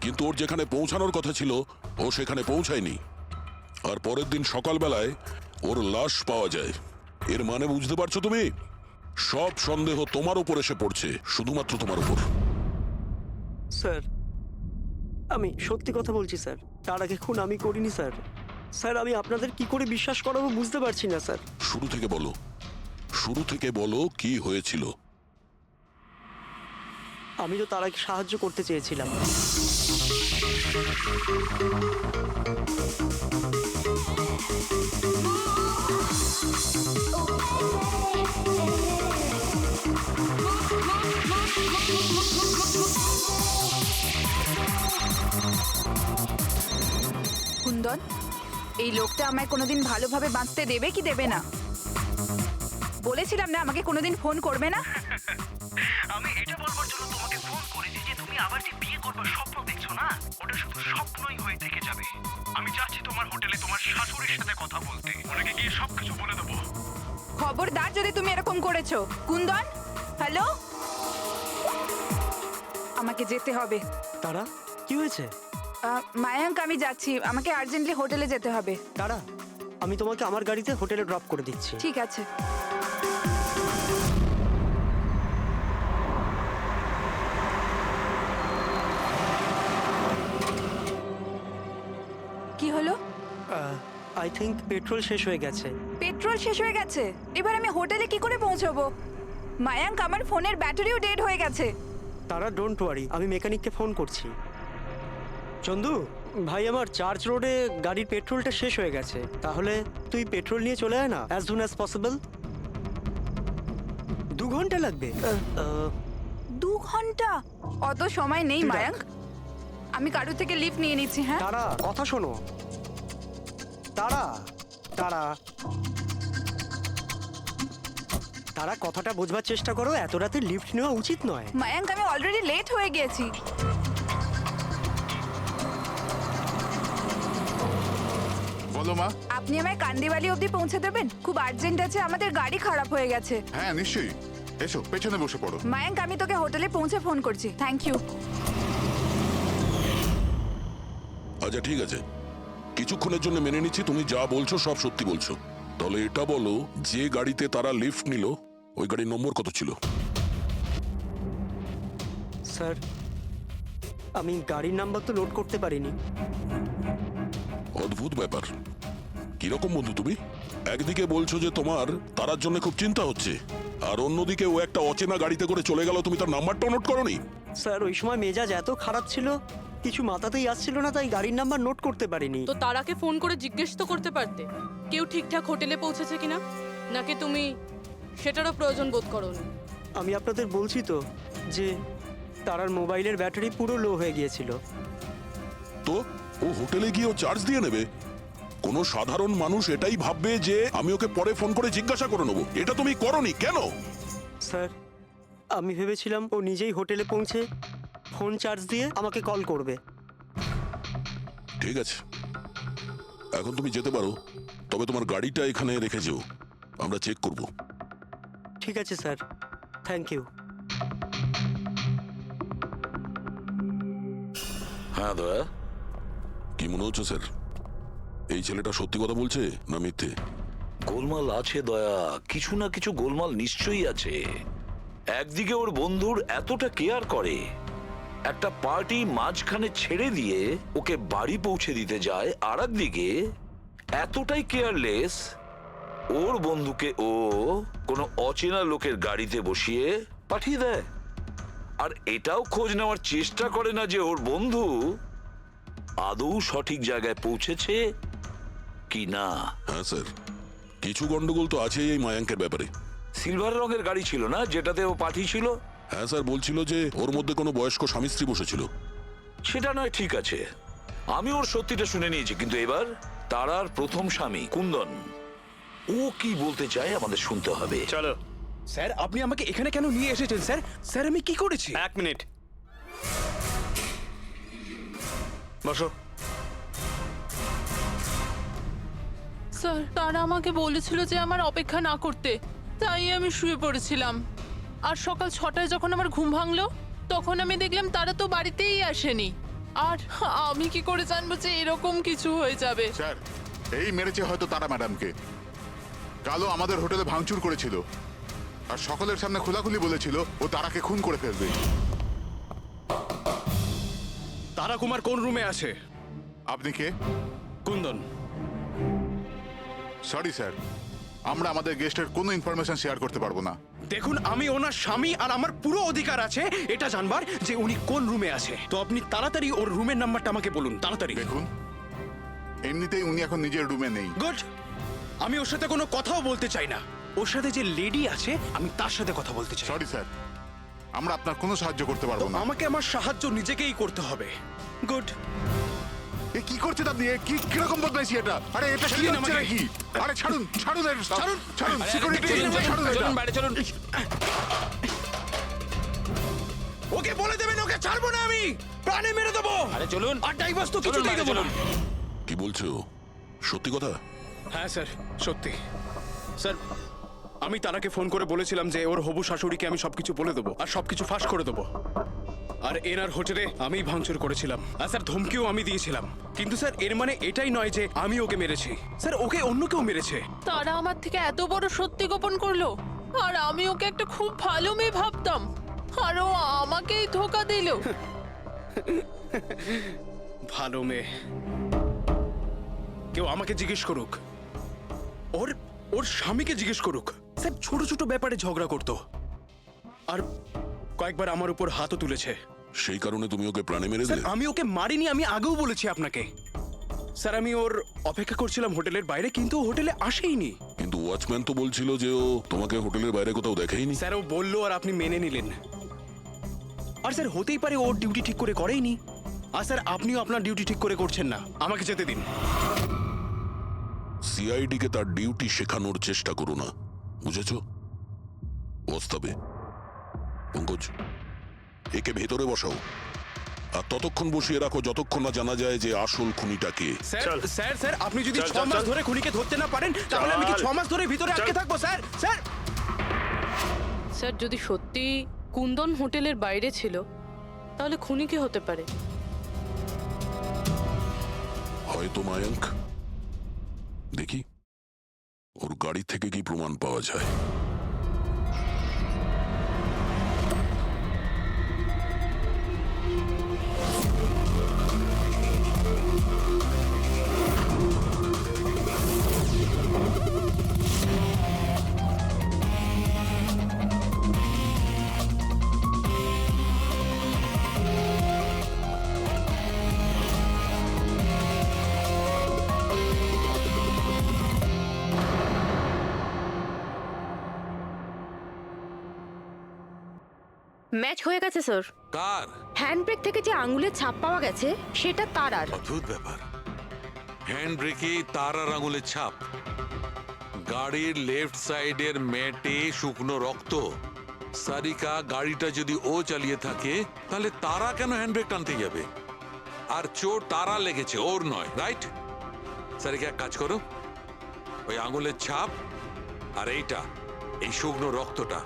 কিন্তু ওর যেখানে পৌঁছানোর কথা ছিল ও সেখানে পৌঁছায়নি, আর পরের দিন সকালবেলায় ওর লাশ পাওয়া যায়। এর মানে বুঝতে পারছো তুমি? সব সন্দেহ তোমার উপর এসে পড়ছে, শুধুমাত্র তোমার উপর। স্যার আমি সত্যি কথা বলছি স্যার, তার আগে খুন আমি করিনি স্যার। স্যার আমি আপনাদের কি করে বিশ্বাস করাবো বুঝতে পারছি না স্যার। শুরু থেকে বলো, শুরু থেকে বলো কি হয়েছিল। আমি তো তারাকে সাহায্য করতে চেয়েছিলাম। কুন্দন, এই লোকটা আমায় কোনোদিন ভালোভাবে বাঁচতে দেবে কি দেবে না? বলেছিলাম না আমাকে কোনোদিন ফোন করবে না। আমি এটা বলবার জন্য তোমাকে ফোন করেছি যে তুমি আবার যে বিয়ে করবার স্বপ্ন দেখছো না, ওটা শুধু স্বপ্নই হয়ে থেকে যাবে। আমি যাচ্ছি তোমার হোটেলে তোমার শাশুড়ির সাথে কথা বলতে, ওনাকে গিয়ে সবকিছু বলে দেবো। খবরদার যদি তুমি এরকম করেছো। কুন্দন, হ্যালো, আমাকে যেতে হবে। তারা কি হয়েছে? মায়াঙ্ক আমি যাচ্ছি, আমাকে আর্জেন্টলি হোটেলে যেতে হবে। তারা আমি তোমাকে আমার গাড়িতে হোটেলে ড্রপ করে দিচ্ছি। ঠিক আছে। আই থিঙ্ক পেট্রোল শেষ হয়ে গেছে। পেট্রোল শেষ হয়ে গেছে? এবার আমি হোটেলে কি করে পৌঁছবো? মায়াঙ্ক, আমার ফোনের ব্যাটারিও ডেড হয়ে গেছে। তারা ডোন্ট ওয়ারি, আমি মেকানিককে ফোন করছি। চন্দু ভাই, আমার চার্চ রোডে গাড়ির পেট্রোলটা শেষ হয়ে গেছে। তাহলে তুই পেট্রোল নিয়ে চলে আয় না, অ্যাজ সুন অ্যাজ পসিবল। 2 ঘন্টা লাগবে। 2 ঘন্টা? অত সময় নেই তুই রাখ। মায়াঙ্ক, আমি কারোর থেকে লিফট নিয়ে নিচ্ছি। হ্যাঁ, তারা কথা শোনো। তারা তারা তারা কথাটা বোঝবার চেষ্টা করো, এত রাতে লিফট নেওয়া উচিত নয়। মায়াঙ্ক, আমি অলরেডি লেট হয়ে গেছি। বলো মা। আপনি আমায় কান্দিবালি অবধি পৌঁছে দেবেন? খুব আর্জেন্ট আছে, আমাদের গাড়ি খারাপ হয়ে গেছে। হ্যাঁ নিশ্চয়ই, এসো পেছনে বসে পড়ো। মায়াঙ্ক, আমি তোকে হোটেলে পৌঁছে ফোন করছি। Thank you. আচ্ছা ঠিক আছে, কিছুক্ষণের জন্য মেনে নিচ্ছি তুমি যা বলছো সব সত্যি বলছো। তাহলে এটা বলো, যে গাড়িতে তারা লিফট নিল ওই গাড়ির নম্বর কত ছিল? স্যার, আমি গাড়ির নাম্বার তো লোড করতে পারিনি। অদ্ভুত ব্যাপার। কিরকম বন্ধু তুমি? একদিকে বলছো যে তোমার তারার জন্য খুব চিন্তা হচ্ছে, আর অন্যদিকে ও একটা অচেনা গাড়িতে করে চলে গেল, তুমি তার নাম্বারটা নোট করোনি? স্যার, ওই সময় মেজাজ এত খারাপ ছিল, কিছু মাথাতেই আসছিল না, তাই গাড়ির নাম্বার নোট করতে পারিনি। তো তারাকে ফোন করে জিজ্ঞেস তো করতে পারতে কেউ ঠিকঠাক হোটেলে পৌঁছেছে কিনা, নাকি তুমি সেটারও প্রয়োজন বোধ করোনি? আমি আপনাদের বলছি তো যে তারার মোবাইলের ব্যাটারি পুরো লো হয়ে গিয়েছিল। তো ও হোটেলে গিয়ে ও চার্জ দিয়ে নেবে? কোনো সাধারণ মানুষ এটাই ভাববে যে আমি ওকে পরে ফোন করে জিজ্ঞাসা করে নেবো। এটা তুমি করোনি কেন? স্যার, আমি ভেবেছিলাম ও নিজেই হোটেলে পৌঁছে ফোন চার্জ দিয়ে আমাকে কল করবে। ঠিক আছে, এখন তুমি যেতে পারো, তবে তোমার গাড়িটা এখানে রেখে যেও, আমরা চেক করব। ঠিক আছে স্যার, থ্যাংক ইউ। হ্যাঁ দয়া, কি মনে হচ্ছে স্যার, এই ছেলেটা সত্যি কথা বলছে না মিথ্যে? গোলমাল আছে দয়া, কিছু না কিছু গোলমাল নিশ্চয়ই আছে। একদিকে ওর বন্ধুর এতটা কেয়ার করে, একটা পার্টি মাঝখানে ছেড়ে দিয়ে ওকে বাড়ি পৌঁছে দিতে যায়, আর একদিকে এতটাই কেয়ারলেস ওর বন্ধুকে ও কোনো অচেনা লোকের গাড়িতে বসিয়ে পাঠিয়ে দেয়। আর এটাও খোঁজ নেওয়ার চেষ্টা করে না যে ওর বন্ধু আদৌ সঠিক জায়গায় পৌঁছেছে কি না। হ্যাঁ স্যার, কিছু গন্ডগোল তো আছেই এই মায়াঙ্কের ব্যাপারে। সিলভার রঙের গাড়ি ছিল না যেটাতে ও পাঠিয়েছিল? হ্যাঁ স্যার, বলছিল যে ওর মধ্যে কোনো বয়স্ক স্বামী স্ত্রী বসেছিল। সেটা নয়, ঠিক আছে, আমি ওর সত্যিটা শুনে নিয়েছি, কিন্তু এবার তারার প্রথম স্বামী কুন্দন, ও কি বলতে চায় আমাদের শুনতে হবে। চলো স্যার, আপনি আমাকে এখানে কেন নিয়ে এসেছেন স্যার? স্যার, আমি কি করেছি? 1 মিনিট বসো। স্যার, তারা আমাকে বলেছিল যে আমার অপেক্ষা না করতে, তাই আমি শুয়ে পড়েছিলাম। আর সকাল 6টায় যখন আমার ঘুম ভাঙলো, তখন আমি দেখলাম তারা তো বাড়িতেই আসেনি। আর আমি কি করে জানবো যে এরকম কিছু হয়ে যাবে? স্যার, এই মেরেছে হয়তো তারা ম্যাডামকে। কালো আমাদের হোটেলে ভাঙচুর করেছিল, আর সকলের সামনে খোলাখুলি বলেছিল ও তারাকে খুন করে ফেলবে। তারা কুমার কোন রুমে আছে? আপনি কে? কুন্দন। সরি স্যার, আমরা আমাদের গেস্টের কোনো ইনফরমেশন শেয়ার করতে পারবো না। দেখুন, আমি ওনার স্বামী, আর আমার পুরো অধিকার আছে এটা জানবার যে উনি কোন রুমে আছে। তো আপনি তাড়াতাড়ি ওর রুমের নাম্বারটা আমাকে বলুন, তাড়াতাড়ি। দেখুন, এমনিতেই উনি এখন নিজের রুমে নেই। গুড, আমি ওর সাথে কোনো কথাও বলতে চাই না। ওর সাথে যে লেডি আছে আমি তার সাথে কথা বলতে চাই। সরি স্যার, আমরা আপনার কোনো সাহায্য করতে পারবো না। আমাকে আমার সাহায্য নিজেকেই করতে হবে। গুড। এ কি করছেন আপনি? এ কি কিরকম বদমাইশি এটা? আরে এটা কি হচ্ছে নাকি? আরে ছাড়ুন, ছাড়ুন, ছাড়ুন, ছাড়ুন, সিকিউরিটি ছাড়ুন এটা। চলুন বাইরে চলুন। ওকে বলে দেবেন ওকে ছাড়বো না, আমি প্রাণে মেরে দেবো। আরে চলুন। আর ডাইভার্স তো কিছুতেই দেবো না। কি বলছো, সত্যি কথা? হ্যাঁ স্যার, সত্যি। স্যার, আমি তারাকে ফোন করে বলেছিলাম যে ওর হবু শাশুড়িকে আমি সবকিছু বলে দেবো আর সবকিছু ফাঁস করে দেবো। আর এনার হোটেলে আমি ভাঙচুর করেছিলাম, আর স্যার ধমকিও আমি দিয়েছিলাম। কিন্তু স্যার, এর মানে এটাই নয় যে আমি ওকে মেরেছি। স্যার, ওকে অন্য কেউ মেরেছে। তারা আমার থেকে এত বড় সত্যি গোপন করলো, আর আমি ওকে একটা খুব ভালো মেয়ে ভাবতাম, আর ও আমাকেই ধোকা দিল। ভালো মেয়ে? কেউ আমাকে জিজ্ঞেস করুক, ওর ওর স্বামীকে জিজ্ঞেস করুক। স্যার ছোট ছোট ব্যাপারে ঝগড়া করতো, আর কয়েকবার আমার উপর হাতও তুলেছে। সেই কারণে তুমি ওকে প্রাণে মেরে স্যার দিলে? আমি ওকে মারিনি, আমি আগেও বলেছি আপনাকে। স্যার আমি ওর অপেক্ষা করছিলাম হোটেলের বাইরে, কিন্তু ও হোটেলে আসেইনি। কিন্তু ওয়াচম্যান তো বলছিল যে ও তোমাকে হোটেলের বাইরে কোথাও দেখেইনি। স্যার ও বললো আর আপনি মেনে নিলেন। আর স্যার হতেই পারে ওর ডিউটি ঠিক করে করেইনি। আর স্যার আপনিও আপনার ডিউটি ঠিক করে করছেন না, আমাকে যেতে দিন। সিআইডি কে তার ডিউটি শেখানোর চেষ্টা করো না, বুঝেছো? ওস্তাবে পঙ্কজ, একে ভেতরে বসাও আর ততক্ষণ বসিয়ে রাখো যতক্ষণ না জানা যায় যে আসল খুনিটা কে। স্যার স্যার স্যার আপনি যদি 6 মাস ধরে খুনিকে ধরতে না পারেন, তাহলে আমি কি 6 মাস ধরে ভিতরে আটকে থাকবো? স্যার স্যার স্যার যদি সত্যি কুন্দন হোটেলের বাইরে ছিল তাহলে খুনি কে হতে পারে? হয়তো মায়াঙ্ক। দেখি ওর গাড়ি থেকে কি প্রমাণ পাওয়া যায়। ম্যাচ হয়ে গেছে স্যার। কার? হ্যান্ডব্রেক থেকে যে আঙুলের ছাপ পাওয়া গেছে সেটা তারার। অদ্ভুত ব্যাপার, হ্যান্ড ব্রেকে তারার আঙুলের ছাপ, গাড়ির লেফট সাইডের ম্যাটে শুকনো রক্ত। সারিকা গাড়িটা যদি ও চালিয়ে থাকে তাহলে তারা কেন হ্যান্ডব্রেক টানতে যাবে? আর চোট তারা লেগেছে, ওর নয়, রাইট? সারিকা এক কাজ করো, ওই আঙুলের ছাপ আর এইটা, এই শুকনো রক্তটা,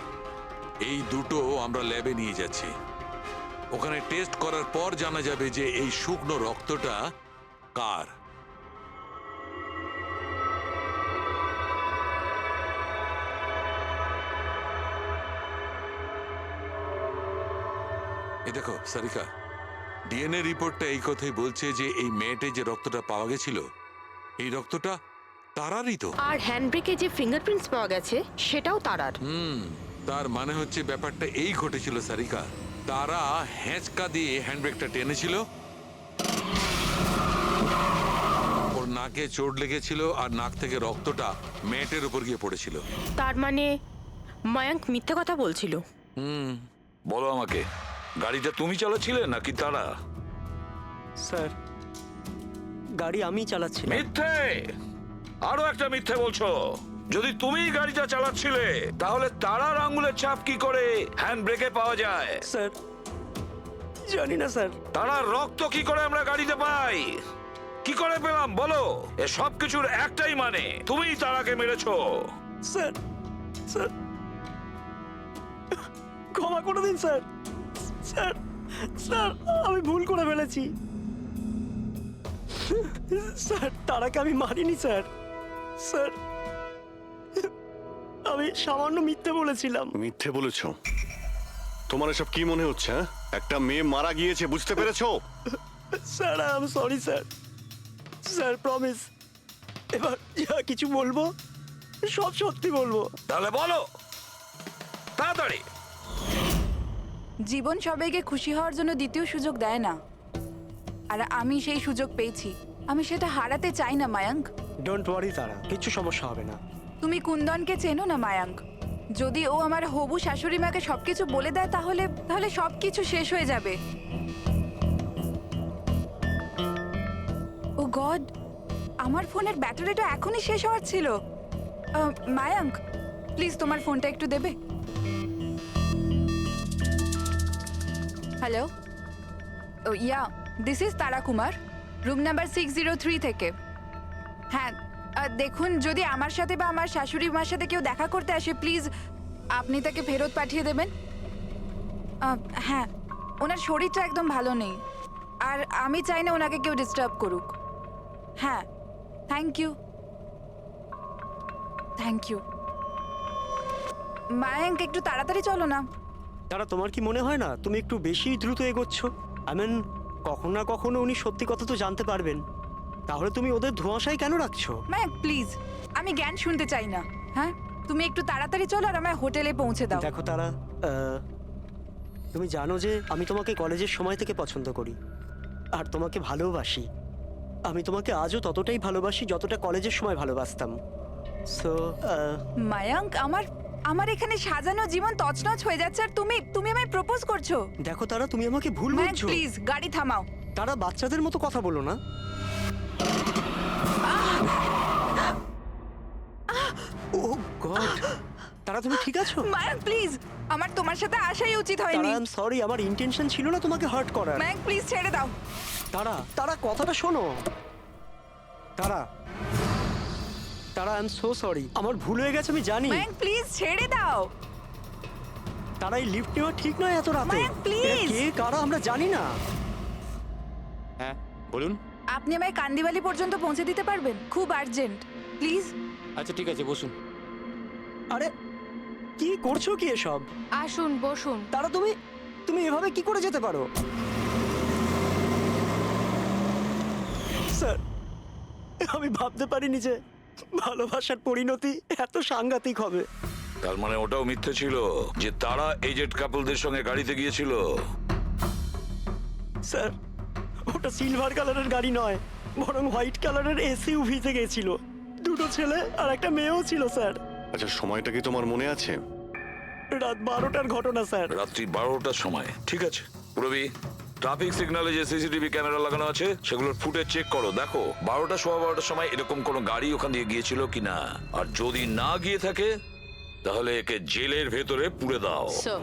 এই দুটো আমরা ল্যাবে নিয়ে যাচ্ছি। ওখানে টেস্ট করার পর জানা যাবে যে এই শুকনো রক্তটা কার। এই দেখো সারিকা, ডিএনএ রিপোর্টটা এই কথাই বলছে যে এই মেয়েটে যে রক্তটা পাওয়া গেছিল, এই রক্তটা তারারই তো। আর হ্যান্ডব্রেকে যে ফিঙ্গারপ্রিন্টস পাওয়া গেছে সেটাও তারার। তার মানে হচ্ছে ব্যাপারটা এই ঘটেছিল সারিকা, তারা হ্যাঁচকা দিয়ে হ্যান্ডব্রেকটা টেনেছিল, ওর নাকে চোট লেগেছিল আর নাক থেকে রক্তটা ম্যাটের উপর গিয়ে পড়েছিল। তার মানে মায়াঙ্ক মিথ্যে কথা বলছিল। বলো আমাকে, গাড়িটা তুমি চালাচ্ছিলে নাকি তারা? স্যার গাড়ি আমি চালাচ্ছিলাম। মিথ্যে, আরো একটা মিথ্যে বলছো। যদি তুমি গাড়িটা চালাচ্ছিলে তাহলে তারার আঙ্গুলের ছাপ কি করে হ্যান্ড ব্রেকে পাওয়া যায়? স্যার জানি না স্যার। তারার রক্ত কি করে আমরা গাড়িতে পাই? কি করে পেলাম বলো? এ সব কিছুর একটাই মানে, তুমিই তারাকে মেরেছো। স্যার স্যার ক্ষমা করে দিন স্যার। স্যার স্যার আমি ভুল করে ফেলেছি স্যার। তারাকে আমি মারিনি স্যার। স্যার আমি সামান্য মিথ্যে বলেছিলাম। মিথ্যে বলেছ? তোমার এসব কি মনে হচ্ছে? একটা মেয়ে মারা গিয়েছে, বুঝতে পেরেছো? Sir I am sorry sir. Sir promise, এবার যা কিছু বলবো সব সত্যি বলবো। তাহলে বলো তাড়াতাড়ি। জীবন সবাইকে খুশি হওয়ার জন্য দ্বিতীয় সুযোগ দেয় না, আর আমি সেই সুযোগ পেয়েছি। আমি সেটা হারাতে চাই না মায়াঙ্ক। ডোন্ট ওয়ারি তারা, কিচ্ছু সমস্যা হবে না। তুমি কুন্দনকে চেনো না মায়াঙ্ক? যদি ও আমার হবু শাশুড়ি মাকে সবকিছু বলে দেয় তাহলে তাহলে সবকিছু শেষ হয়ে যাবে। ও গড, আমার ফোনের ব্যাটারিটা এখনই শেষ হওয়ার ছিল। মায়াঙ্ক প্লিজ তোমার ফোনটা একটু দেবে? Hello, oh yeah, this is Tara Kumar, room number 603 থেকে। হ্যাঁ দেখুন, যদি আমার সাথে বা আমার শাশুড়ি মার সাথে কেউ দেখা করতে আসে প্লিজ আপনি তাকে ফেরত পাঠিয়ে দেবেন। হ্যাঁ, ওনার শরীরটা একদম ভালো নেই, আর আমি চাই না ওনাকে কেউ ডিস্টার্ব করুক। হ্যাঁ, thank you thank you. Mayank একটু তাড়াতাড়ি চলো না। তারা তোমার কি মনে হয় না তুমি একটু বেশি দ্রুত এগোচ্ছ? আই মিন কখনো না কখনো উনি সত্যি কথা তো জানতে পারবেন। তাহলে তুমি ওদের ধোঁয়াশায় কেন রাখছো? মায়াঙ্ক প্লিজ, আমি জ্ঞান শুনতে চাই না। হ্যাঁ, তুমি একটু তাড়াতাড়ি চলো আর আমায় হোটেলে পৌঁছে দাও। দেখো তারা, তুমি জানো যে আমি তোমাকে কলেজের সময় থেকে পছন্দ করি আর তোমাকে ভালোবাসি। আমি তোমাকে আজও ততটাই ভালোবাসি যতটা কলেজের সময় ভালোবাসতাম। সো মায়াঙ্ক, আমার এখানে সাজানো জীবন তছনছ হয়ে যাচ্ছে আর তুমি আমায় প্রপোজ করছো। দেখো তারা, তুমি আমাকে ভুল মায়াঙ্ক বুঝছো। প্লিজ গাড়ি থামাও। তারা বাচ্চাদের মতো কথা বলো না। ও গড, তারা তুমি ঠিক আছো? মায়াঙ্ক প্লিজ, আমার তোমার সাথে আসাই উচিত তারা, হয়নি। আই এম সরি, আমার ইন্টেনশন ছিল না তোমাকে হার্ট করার। মায়াঙ্ক প্লিজ ছেড়ে দাও। তারা কথাটা শোনো। তারা, আই এম সো সরি, আমার ভুল হয়ে গেছে, আমি জানি। মায়াঙ্ক প্লিজ ছেড়ে দাও। তারা, এই লিফট নেওয়া ঠিক নয় এত রাতে। মায়াঙ্ক, please! এরা কে কারা আমরা জানি না। হ্যাঁ বলুন। আপনি আমায় কান্দিবালি পর্যন্ত পৌঁছে দিতে পারবেন? খুব আর্জেন্ট, প্লিজ। আচ্ছা ঠিক আছে, বসুন। আরে কি করছো কি এসব? আসুন বসুন। তারা, তুমি এভাবে কি করে যেতে পারো? স্যার, আমি ভাবতে পারিনি যে ভালোবাসার পরিণতি এত সাংঘাতিক হবে। তার মানে ওটাও মিথ্যে ছিল যে তারা এজেড কাপলদের সঙ্গে গাড়িতে গিয়েছিল? স্যার, ওটা সিলভার কালারের গাড়ি নয়, বরং হোয়াইট কালারের এসইউভিতে গেছিল। দুটো ছেলে আর একটা মেয়েও ছিল স্যার। আচ্ছা, সময়টা কি তোমার মনে আছে? রাত 12টার ঘটনা স্যার। রাত্রি 12টার সময়, ঠিক আছে। রবি, ট্রাফিক সিগন্যালে যে সিসিটিভি ক্যামেরা লাগানো আছে সেগুলোর ফুটেজ চেক করো, দেখো 12টা সোয়া 12টার সময় এরকম কোনো গাড়ি ওখান দিয়ে গিয়েছিল কিনা। আর যদি না গিয়ে থাকে তাহলে একে জেলের ভেতরে পুরে দাও। স্যার,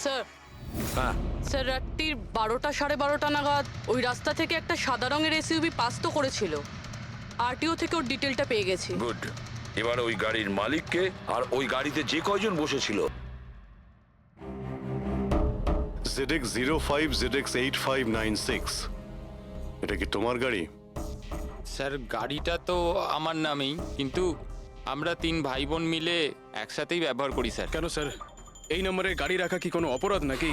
স্যার, হ্যাঁ, স্যার রাত্রির 12টা সাড়ে 12টা নাগাদ ওই রাস্তা থেকে একটা সাদা রঙের এসইউভি পাস তো করেছিল। আরটিও থেকে ওর ডিটেলটা পেয়ে গেছি। গুড। এবার ওই গাড়ির মালিককে আর ওই গাড়িতে যে কয়জন বসেছিল। ZX05 ZX8596, এটা কি তোমার গাড়ি? স্যার গাড়িটা তো আমার নামেই, কিন্তু আমরা 3 ভাই বোন মিলে একসাথেই ব্যবহার করি স্যার। কেন স্যার, এই নম্বরে গাড়ি রাখা কি কোনো অপরাধ নাকি?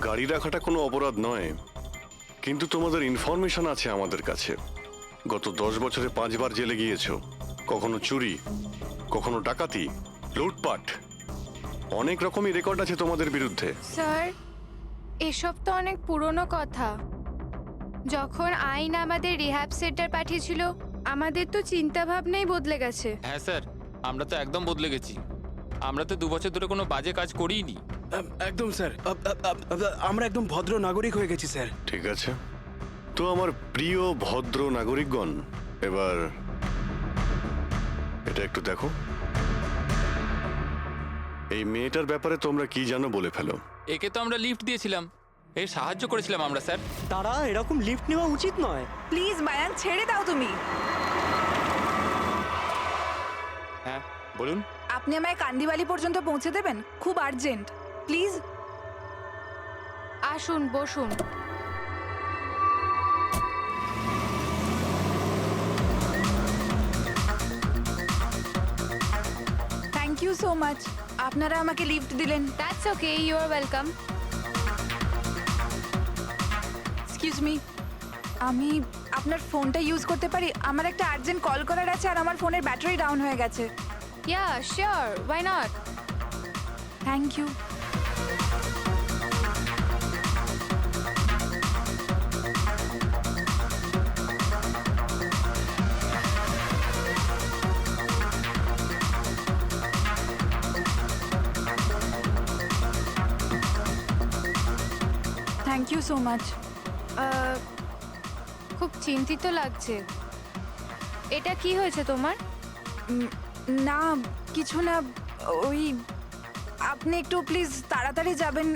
গাড়ি রাখাটা কোনো অপরাধ নয়, কিন্তু তোমাদের ইনফরমেশন আছে আমাদের কাছে। গত 10 বছরে 5 বার জেলে গিয়েছো। কখনো চুরি, কখনো ডাকাতি, লুটপাট, অনেক রকমই রেকর্ড আছে তোমাদের বিরুদ্ধে। স্যার, এসব তো অনেক পুরনো কথা। যখন আইন আমাদের রিহ্যাব সেন্টার পাঠিয়েছিল, আমাদের তো চিন্তা ভাবনাই বদলে গেছে। হ্যাঁ স্যার, আমরা তো একদম বদলে গেছি। আমরা তো 2 বছর ধরে কোনো বাজে কাজ করিনি। একদম স্যার, আমরা একদম ভদ্র নাগরিক হয়ে গেছি স্যার। ঠিক আছে, তো আমার প্রিয় ভদ্র নাগরিকগণ, এবার এটা একটু দেখো। এই মেয়েটার ব্যাপারে তোমরা কি জানো বলে ফেলো। একে তো আমরা লিফট দিয়েছিলাম, এর সাহায্য করেছিলাম আমরা স্যার। তারা, এরকম লিফট নেওয়া উচিত নয়। প্লিজ মায়াঙ্ক, ছেড়ে দাও তুমি। হ্যাঁ বলুন। আপনি আমায় কান্দিবালি পর্যন্ত পৌঁছে দেবেন? খুব আর্জেন্ট, প্লিজ। আসুন বসুন। থ্যাংক ইউ সো মাচ, আপনারা আমাকে লিফট দিলেন। That's okay, you are welcome. Excuse me, আমি আপনার ফোনটা ইউজ করতে পারি? আমার একটা আর্জেন্ট কল করার আছে আর আমার ফোনের ব্যাটারি ডাউন হয়ে গেছে। Yeah sure, why not. Thank you. Thank you so much. খুব চিন্তিত লাগছে। এটা কি হয়েছে তোমার? না কিছু না, ওই আপনি একটু প্লিজ তাড়াতাড়ি যাবেন,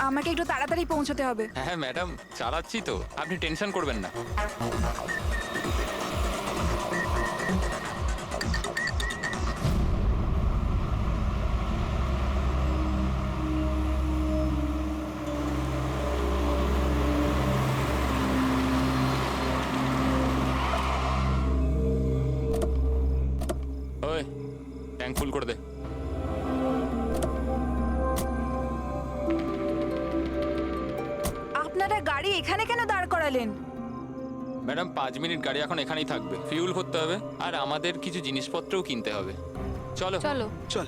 আমাকে একটু তাড়াতাড়ি পৌঁছতে হবে। হ্যাঁ ম্যাডাম, চালাচ্ছি তো, আপনি টেনশন করবেন না। ট্যাঙ্ক ফুল করে দে। আপনারা গাড়ি এখানে কেন দাঁড় করালেন? ম্যাডাম 5 মিনিট গাড়ি এখন এখানেই থাকবে, ফিউল করতে হবে আর আমাদের কিছু জিনিসপত্রও কিনতে হবে। চলো চলো। চল।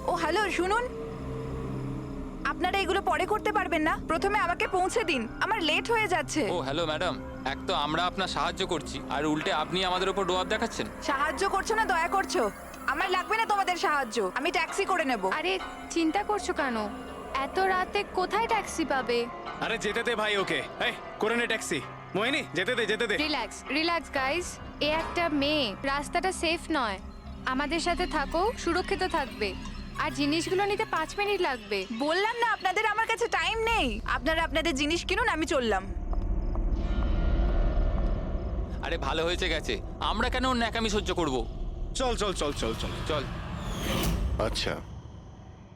ও হ্যালো, শুনুন, আপনারা এগুলো পরে করতে পারবেন না? প্রথমে আমাকে পৌঁছে দিন, আমার লেট হয়ে যাচ্ছে। ও হ্যালো ম্যাডাম, এক তো আমরা আপনার সাহায্য করছি আর উল্টে আপনি আমাদের উপর ডোয়াব দেখাচ্ছেন। সাহায্য করছো না দয়া করছো? আমার লাগবে না তোমাদের সাহায্য, আমি ট্যাক্সি করে নেব। আরে চিন্তা করছো কেন? এত রাতে কোথায় ট্যাক্সি পাবে? আরে যেতে দে ভাই ওকে। এই করে নে ট্যাক্সি। মোহিনী যেতে দে, যেতে দে। রিল্যাক্স রিল্যাক্স গাইস, এ একটা মেয়ে, রাস্তাটা সেফ নয়। আমাদের সাথে থাকো, সুরক্ষিত থাকবে। আর জিনিসগুলো নিতে 5 মিনিট লাগবে। বললাম না আপনাদের আমার কাছে টাইম নেই। আপনারা আপনাদের জিনিস কিনুন, আমি চললাম। আরে ভালো হয়েছে গেছে, আমরা কেন ওর ন্যাকামি সহ্য করব? চল চল চল চল চল চল। আচ্ছা,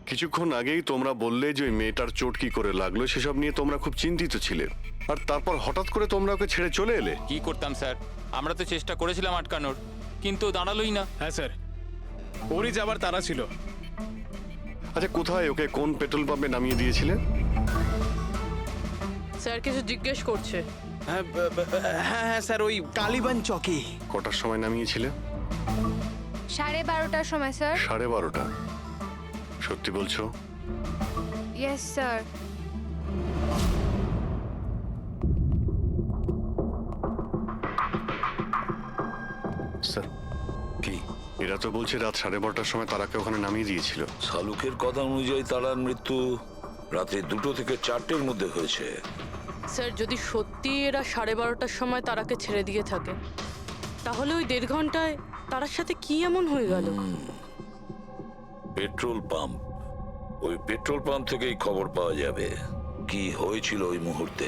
কিছুক্ষণ আগেই তোমরা বললে যে ওই মেয়েটার চোট কি করে লাগলো সেসব নিয়ে তোমরা খুব চিন্তিত ছিলে, আর তারপর হঠাৎ করে তোমরা ওকে ছেড়ে চলে এলে। কি করতাম স্যার, আমরা তো চেষ্টা করেছিলাম আটকানোর, কিন্তু দাঁড়ালোই না। হ্যাঁ স্যার, ওরই যাবার তারা ছিল। আচ্ছা, কোথায় ওকে কোন পেট্রোল পাম্পে নামিয়ে দিয়েছিলে? স্যার কিছু জিজ্ঞেস করছে। হ্যাঁ হ্যাঁ স্যার, ওই কালীবান চকে। কটার সময় নামিয়েছিলে? 12:30টার সময় স্যার। 12:30টা? সত্যি বলছো? Yes sir. স্যার কি এরা তো বলছে রাত 12:30টার সময় তারাকে ওখানে নামিয়ে দিয়েছিল। শালুকের কথা অনুযায়ী তারার মৃত্যু রাতে 2টো থেকে 4টের মধ্যে হয়েছে। স্যার যদি সত্যি এরা 12:30টার সময় তারাকে ছেড়ে দিয়ে থাকে, তাহলে ওই 1.5 ঘন্টায় তারার সাথে কি এমন হয়ে গেল? পেট্রোল পাম্প, ওই পেট্রোল পাম্প থেকেই খবর পাওয়া যাবে কি হয়েছিল ওই মুহূর্তে।